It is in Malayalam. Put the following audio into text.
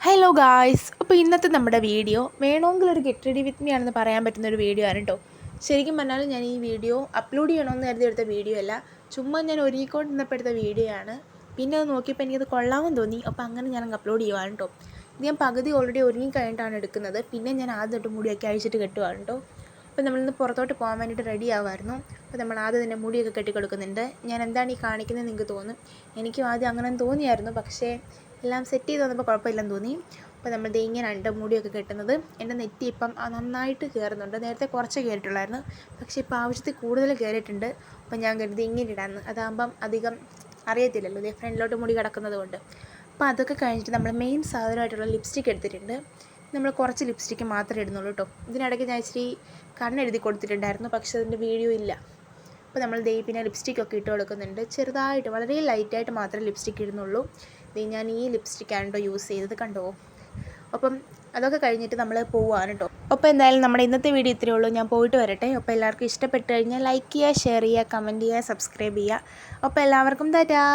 ഹലോ ഗായ്സ്, അപ്പോൾ ഇന്നത്തെ നമ്മുടെ വീഡിയോ വേണമെങ്കിൽ ഒരു ഗെറ്റ് റെഡി വിത്ത് മീ ആണെന്ന് പറയാൻ പറ്റുന്നൊരു വീഡിയോ ആണ് കേട്ടോ. ശരിക്കും പറഞ്ഞാൽ ഞാൻ ഈ വീഡിയോ അപ്ലോഡ് ചെയ്യണമെന്ന് കരുതി എടുത്ത വീഡിയോ അല്ല, ചുമ്മാ ഞാൻ ഒരുങ്ങിക്കൊണ്ടിരുന്നപ്പോൾ എടുത്ത വീഡിയോ ആണ്. പിന്നെ അത് നോക്കിയപ്പോൾ എനിക്കത് കൊള്ളാമെന്ന് തോന്നി, അപ്പോൾ അങ്ങനെ ഞാൻ അപ്ലോഡ് ചെയ്യുവാണ് കേട്ടോ. ഇത് ഞാൻ പകുതി ഓൾറെഡി ഒരുങ്ങി കഴിഞ്ഞിട്ടാണ് എടുക്കുന്നത്. പിന്നെ ഞാൻ ആദ്യം തൊട്ട് മുടിയൊക്കെ അഴിച്ചിട്ട് കെട്ടുവാണ് കേട്ടോ. അപ്പോൾ നമ്മളിന്ന് പുറത്തോട്ട് പോകാൻ വേണ്ടിയിട്ട് റെഡി ആവുമായിരുന്നു. അപ്പോൾ നമ്മൾ ആദ്യം തന്നെ മുടിയൊക്കെ കെട്ടിക്കൊടുക്കുന്നുണ്ട്. ഞാൻ എന്താണ് ഈ കാണിക്കുന്നത് നിങ്ങൾക്ക് തോന്നും. എനിക്കും ആദ്യം അങ്ങനെ തോന്നിയായിരുന്നു, പക്ഷേ എല്ലാം സെറ്റ് ചെയ്ത് വന്നപ്പോൾ കുഴപ്പമില്ലെന്ന് തോന്നി. അപ്പോൾ നമ്മൾ ഇങ്ങനെയാണ് മുടിയൊക്കെ കെട്ടുന്നത്. എൻ്റെ നെറ്റി ഇപ്പം നന്നായിട്ട് കയറുന്നുണ്ട്. നേരത്തെ കുറച്ച് കയറിയിട്ടുള്ളായിരുന്നു, പക്ഷേ ഇപ്പോൾ ആവശ്യത്തിൽ കൂടുതൽ കയറിയിട്ടുണ്ട്. അപ്പോൾ ഞാൻ കരുതി ഇങ്ങനെ ഇടാമെന്ന്, അതാകുമ്പം അധികം അറിയത്തില്ലല്ലോ, ഇതേ ഫ്രണ്ടിലോട്ട് മുടി കിടക്കുന്നത് കൊണ്ട്. അപ്പോൾ അതൊക്കെ കഴിഞ്ഞിട്ട് നമ്മൾ മെയിൻ സാധനമായിട്ടുള്ള ലിപ്സ്റ്റിക്ക് എടുത്തിട്ടുണ്ട്. നമ്മൾ കുറച്ച് ലിപ്സ്റ്റിക്ക് മാത്രമേ ഇടുന്നുള്ളൂ കേട്ടോ. ഇതിനിടയ്ക്ക് ഞാൻ ഇച്ചിരി കണ്ണെഴുതി കൊടുത്തിട്ടുണ്ടായിരുന്നു, പക്ഷേ അതിൻ്റെ വീഡിയോ ഇല്ല. അപ്പോൾ നമ്മൾ പിന്നെ ലിപ്സ്റ്റിക്കൊക്കെ ഇട്ട് കൊടുക്കുന്നുണ്ട്. ചെറുതായിട്ട് വളരെ ലൈറ്റായിട്ട് മാത്രമേ ലിപ്സ്റ്റിക്ക് ഇടുന്നുള്ളൂ. ഞാൻ ഈ ലിപ്സ്റ്റിക്കാണ് കേട്ടോ യൂസ് ചെയ്തത്, കണ്ടോ. അപ്പം അതൊക്കെ കഴിഞ്ഞിട്ട് നമ്മൾ പോവുകയാണ് കേട്ടോ. അപ്പോൾ എന്തായാലും നമ്മുടെ ഇന്നത്തെ വീഡിയോ ഇത്രയേ ഉള്ളൂ. ഞാൻ പോയിട്ട് വരട്ടെ. അപ്പോൾ എല്ലാവർക്കും ഇഷ്ടപ്പെട്ട് കഴിഞ്ഞാൽ ലൈക്ക് ചെയ്യുക, ഷെയർ ചെയ്യുക, കമൻറ്റ് ചെയ്യുക, സബ്സ്ക്രൈബ് ചെയ്യുക. അപ്പോൾ എല്ലാവർക്കും ടാറ്റാ.